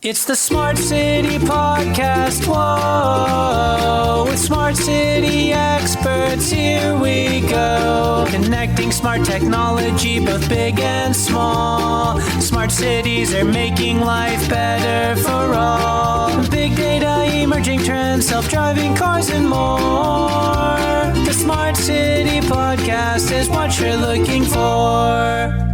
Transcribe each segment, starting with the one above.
It's the Smart City Podcast, whoa, with smart city experts, here we go. Connecting smart technology, both big and small. Smart cities are making life better for all. Big data, emerging trends, self-driving cars and more. The Smart City Podcast is what you're looking for.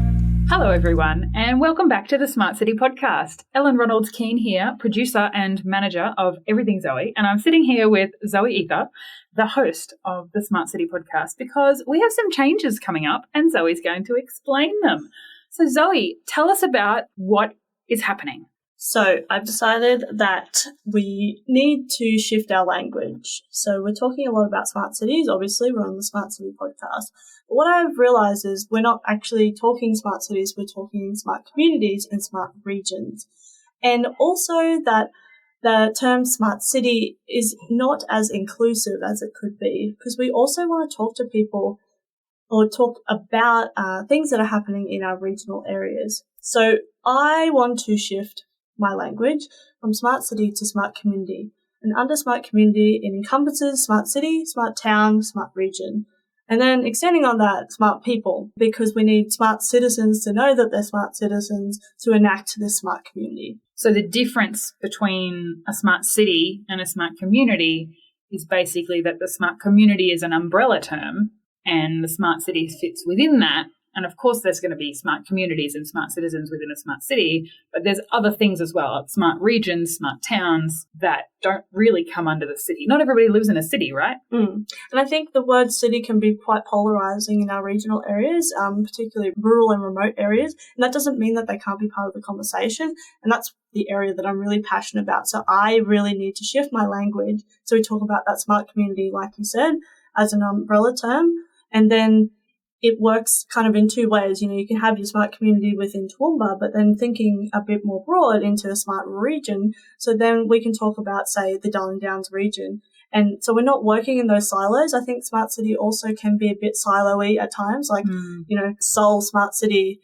Hello, everyone, and welcome back to the Smart City Podcast. Ellen Ronalds-Keane here, producer and manager of Everything Zoe, and I'm sitting here with Zoe Ether, the host of the Smart City Podcast, because we have some changes coming up, and Zoe's going to explain them. So, Zoe, tell us about what is happening. So I've decided that we need to shift our language. So we're talking a lot about smart cities. Obviously, we're on the Smart City Podcast. But what I've realized is we're not actually talking smart cities, we're talking smart communities and smart regions. And also that the term smart city is not as inclusive as it could be, because we also want to talk to people or talk about things that are happening in our regional areas. So I want to shift my language from smart city to smart community. And under smart community, it encompasses smart city, smart town, smart region. And then extending on that, smart people, because we need smart citizens to know that they're smart citizens to enact this smart community. So the difference between a smart city and a smart community is basically that the smart community is an umbrella term and the smart city fits within that. And of course, there's going to be smart communities and smart citizens within a smart city, but there's other things as well, smart regions, smart towns that don't really come under the city. Not everybody lives in a city, right? And I think the word city can be quite polarizing in our regional areas, particularly rural and remote areas. And that doesn't mean that they can't be part of the conversation. And that's the area that I'm really passionate about. So I really need to shift my language. So we talk about that smart community, like you said, as an umbrella term. And then it works kind of in two ways. You know, you can have your smart community within Toowoomba, but then thinking a bit more broad into a smart region. So then we can talk about, say, the Darling Downs region. And so we're not working in those silos. I think smart city also can be a bit silo-y at times, like, you know, Seoul smart city,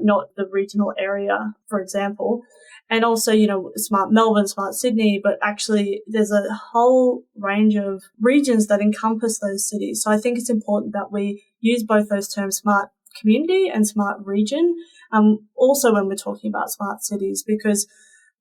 not the regional area, for example. And also, you know, smart Melbourne, smart Sydney, but actually there's a whole range of regions that encompass those cities. So I think it's important that we use both those terms, smart community and smart region, also when we're talking about smart cities, because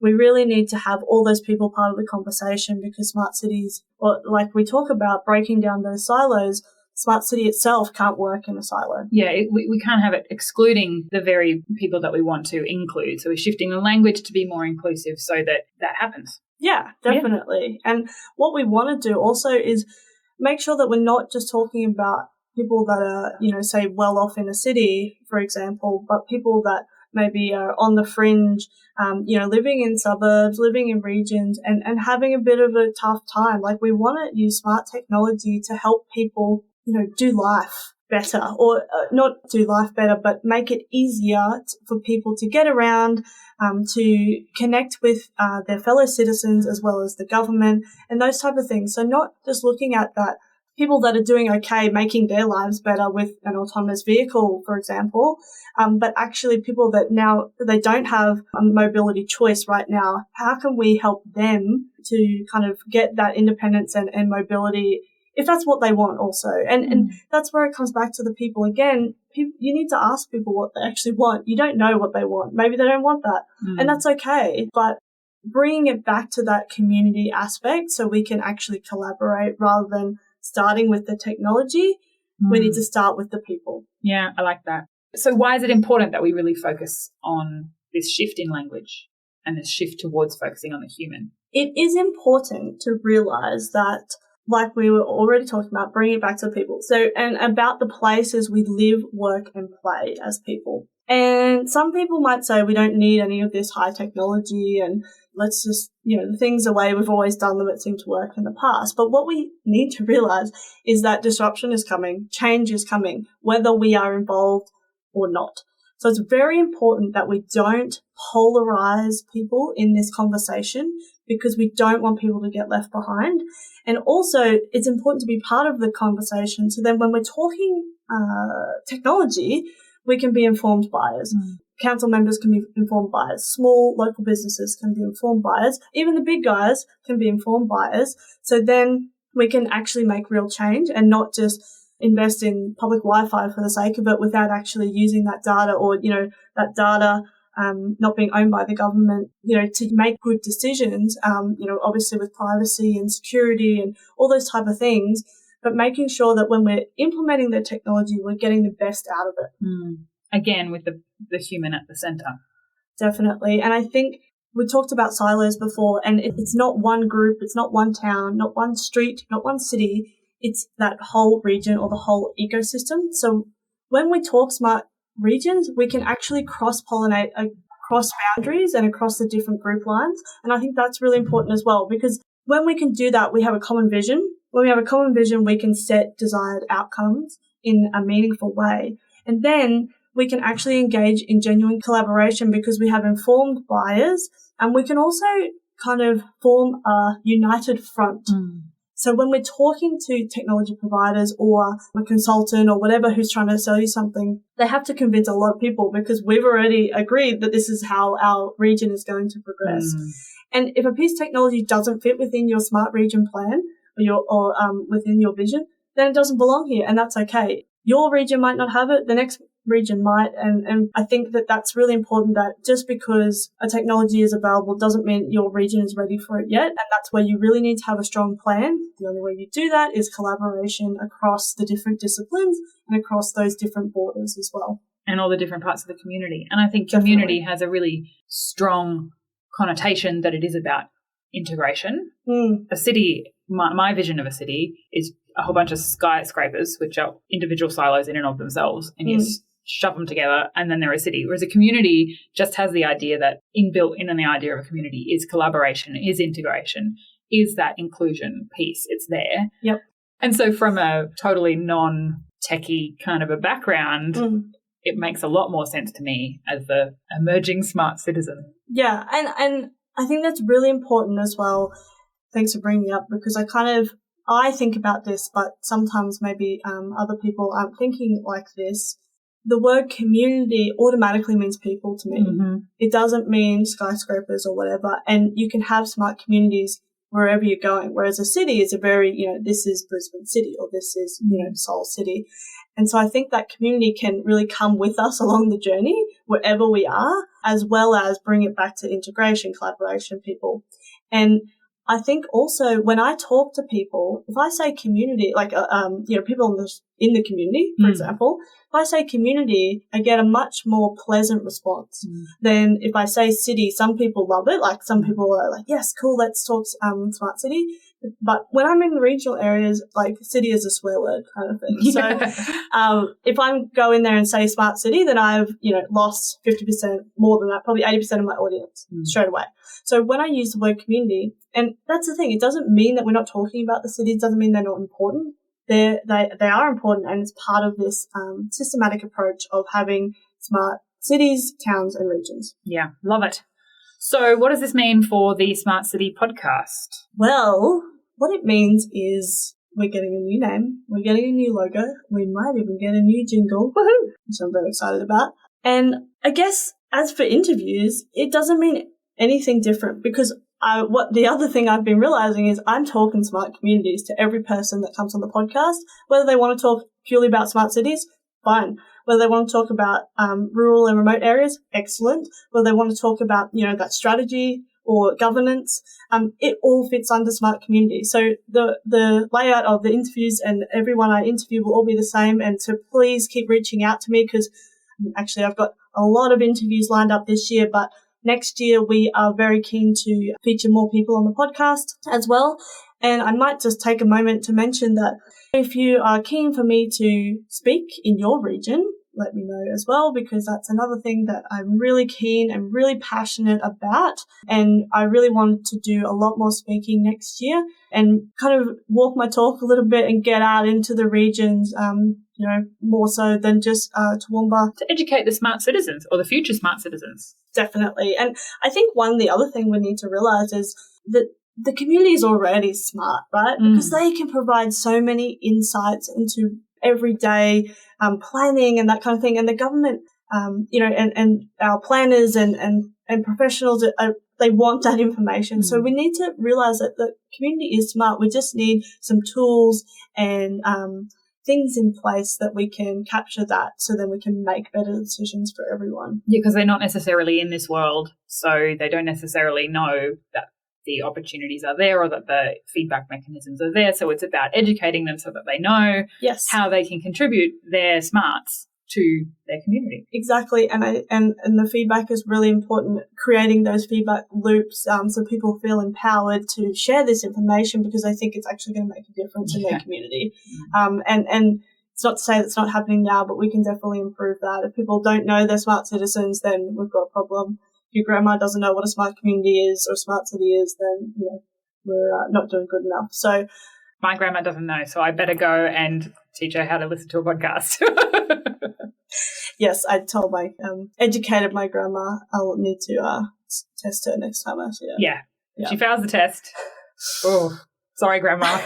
we really need to have all those people part of the conversation, because smart cities, or like we talk about breaking down those silos, smart city itself can't work in a silo. Yeah, we can't have it excluding the very people that we want to include. So we're shifting the language to be more inclusive so that that happens. Yeah, definitely. Yeah. And what we want to do also is make sure that we're not just talking about people that are, you know, say well off in a city, for example, but people that maybe are on the fringe, you know, living in suburbs, living in regions and having a bit of a tough time. Like we want to use smart technology to help people, you know, do life better, or not do life better, but make it easier for people to get around, to connect with their fellow citizens as well as the government and those type of things. So not just looking at that people that are doing okay, making their lives better with an autonomous vehicle, for example, but actually people that now they don't have a mobility choice right now. How can we help them to kind of get that independence and mobility if that's what they want also? And that's where it comes back to the people again. You need to ask people what they actually want. You don't know what they want. Maybe they don't want that. And that's okay. But bringing it back to that community aspect so we can actually collaborate rather than starting with the technology, we need to start with the people. Yeah, I like that. So why is it important that we really focus on this shift in language and this shift towards focusing on the human? It is important to realize that, like we were already talking about, bringing it back to the people. So, and about the places we live, work and play as people. And some people might say we don't need any of this high technology and let's just, you know, the things the way we've always done them, it seemed to work in the past. But what we need to realize is that disruption is coming, change is coming, whether we are involved or not. So it's very important that we don't polarize people in this conversation, because we don't want people to get left behind. And also it's important to be part of the conversation. So then when we're talking technology, we can be informed buyers. council members can be informed buyers. Small local businesses can be informed buyers. Even the big guys can be informed buyers. So then we can actually make real change and not just invest in public Wi-Fi for the sake of it without actually using that data or, that data not being owned by the government, to make good decisions, obviously with privacy and security and all those type of things, but making sure that when we're implementing the technology, we're getting the best out of it. Again, with the human at the centre. Definitely. And I think we talked about silos before, and it's not one group, it's not one town, not one street, not one city. It's that whole region or the whole ecosystem. So when we talk smart regions, we can actually cross-pollinate across boundaries and across the different group lines. And I think that's really important as well, because when we can do that, we have a common vision. When we have a common vision, we can set desired outcomes in a meaningful way. And then we can actually engage in genuine collaboration because we have informed buyers, and we can also kind of form a united front. So when we're talking to technology providers or a consultant or whatever who's trying to sell you something, they have to convince a lot of people because we've already agreed that this is how our region is going to progress. And if a piece of technology doesn't fit within your smart region plan or within your vision, then it doesn't belong here, and that's okay. Your region might not have it, the next region might, and I think that that's really important, that just because a technology is available doesn't mean your region is ready for it yet, and that's where you really need to have a strong plan. The only way you do that is collaboration across the different disciplines and across those different borders as well. And all the different parts of the community. And I think community has a really strong connotation that it is about integration. A city, my vision of a city is a whole bunch of skyscrapers, which are individual silos in and of themselves, and you shove them together and then they're a city. Whereas a community just has the idea that inbuilt in the idea of a community is collaboration, is integration, is that inclusion piece. It's there. Yep. And so from a totally non-techie kind of a background, it makes a lot more sense to me as the emerging smart citizen. Yeah, and I think that's really important as well. Thanks for bringing it up, because I think about this, but sometimes maybe other people aren't thinking like this. The word community automatically means people to me. It doesn't mean skyscrapers or whatever. And you can have smart communities wherever you're going, whereas a city is a very, this is Brisbane City or this is, Seoul City. And so I think that community can really come with us along the journey wherever we are, as well as bring it back to integration, collaboration, people. And I think also when I talk to people, if I say community, like, people in the community, for example, if I say community, I get a much more pleasant response than if I say city. Some people love it. Like some people are like, yes, cool, let's talk smart city. But when I'm in regional areas, like city is a swear word kind of thing. Yeah. So if I go in there and say smart city, then I've, lost 50% more than that, probably 80% of my audience straight away. So when I use the word community, and that's the thing, it doesn't mean that we're not talking about the cities, doesn't mean they're not important. They are important, and it's part of this systematic approach of having smart cities, towns, and regions. Yeah, love it. So what does this mean for the Smart City podcast? Well, what it means is we're getting a new name, we're getting a new logo, we might even get a new jingle, which I'm very excited about. And I guess as for interviews, it doesn't mean anything different, because what the other thing I've been realizing is I'm talking smart communities to every person that comes on the podcast, whether they want to talk purely about smart cities, fine. Whether they want to talk about rural and remote areas, excellent. Whether they want to talk about, that strategy or governance, it all fits under smart community. So the layout of the interviews and everyone I interview will all be the same. And so please keep reaching out to me, because actually I've got a lot of interviews lined up this year, but next year we are very keen to feature more people on the podcast as well. And I might just take a moment to mention that if you are keen for me to speak in your region, let me know as well, because that's another thing that I'm really keen and really passionate about. And I really want to do a lot more speaking next year and kind of walk my talk a little bit and get out into the regions, more so than just Toowoomba. To educate the smart citizens or the future smart citizens. Definitely. And I think the other thing we need to realize is that the community is already smart, right? Because they can provide so many insights into everyday planning and that kind of thing. And the government and our planners and professionals, they want that information. So we need to realize that the community is smart. We just need some tools and things in place that we can capture that, so then we can make better decisions for everyone. Yeah, because they're not necessarily in this world, so they don't necessarily know that the opportunities are there or that the feedback mechanisms are there. So it's about educating them so that they know how they can contribute their smarts to their community. Exactly. And the feedback is really important, creating those feedback loops so people feel empowered to share this information, because I think it's actually going to make a difference in their community. And it's not to say that's not happening now, but we can definitely improve that. If people don't know they're smart citizens, then we've got a problem. If your grandma doesn't know what a smart community is or a smart city is, then we're not doing good enough. So my grandma doesn't know, so I better go and teach her how to listen to a podcast. Yes, I told educated my grandma I'll need to test her next time I see her. Yeah. If she fails the test, sorry, Grandma.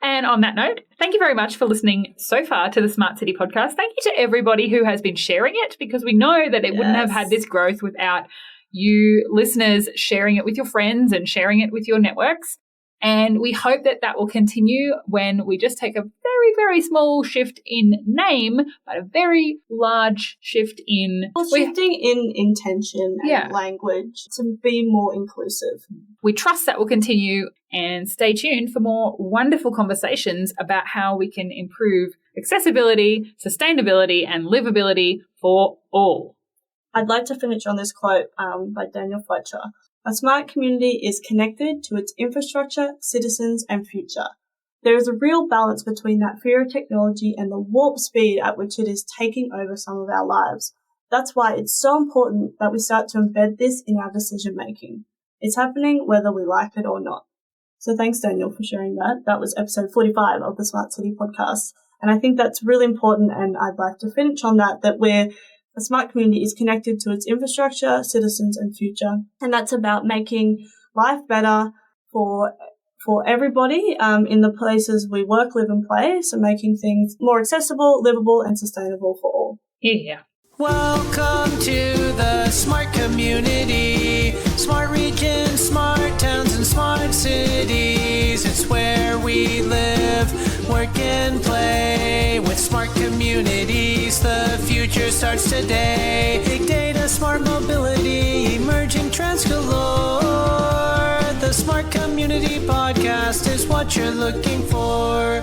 And on that note, thank you very much for listening so far to the Smart City podcast. Thank you to everybody who has been sharing it, because we know that it wouldn't have had this growth without you listeners sharing it with your friends and sharing it with your networks. And we hope that that will continue when we just take a very, very small shift in name, but a very large shift in... shifting in intention and language to be more inclusive. We trust that will continue, and stay tuned for more wonderful conversations about how we can improve accessibility, sustainability, and livability for all. I'd like to finish on this quote by Daniel Fletcher. A smart community is connected to its infrastructure, citizens, and future. There is a real balance between that fear of technology and the warp speed at which it is taking over some of our lives. That's why it's so important that we start to embed this in our decision making. It's happening whether we like it or not. So thanks, Daniel, for sharing that. That was episode 45 of the Smart City podcast. And I think that's really important, and I'd like to finish on that a smart community is connected to its infrastructure, citizens, and future. And that's about making life better for everybody in the places we work, live, and play. So making things more accessible, livable, and sustainable for all. Yeah. Welcome to the smart community. Smart regions, smart towns, and smart cities. It's where we live, work, and play. With smart communities, the future starts today. Big data, smart mobility, emerging trends galore. The Smart Community Podcast is what you're looking for.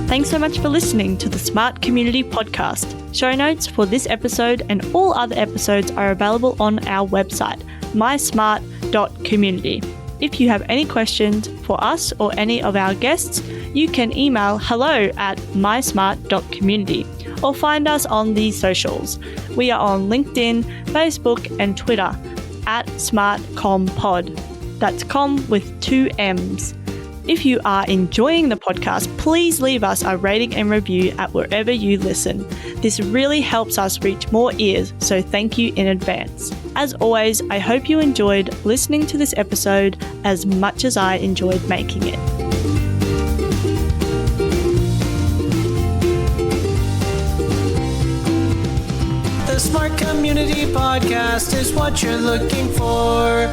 Thanks so much for listening to the Smart Community Podcast. Show notes for this episode and all other episodes are available on our website, mysmart.community. If you have any questions for us or any of our guests, you can email hello@mysmart.community or find us on the socials. We are on LinkedIn, Facebook, and Twitter @SmartComPod. That's com with 2 M's. If you are enjoying the podcast, please leave us a rating and review at wherever you listen. This really helps us reach more ears, so thank you in advance. As always, I hope you enjoyed listening to this episode as much as I enjoyed making it. The Smart Community Podcast is what you're looking for.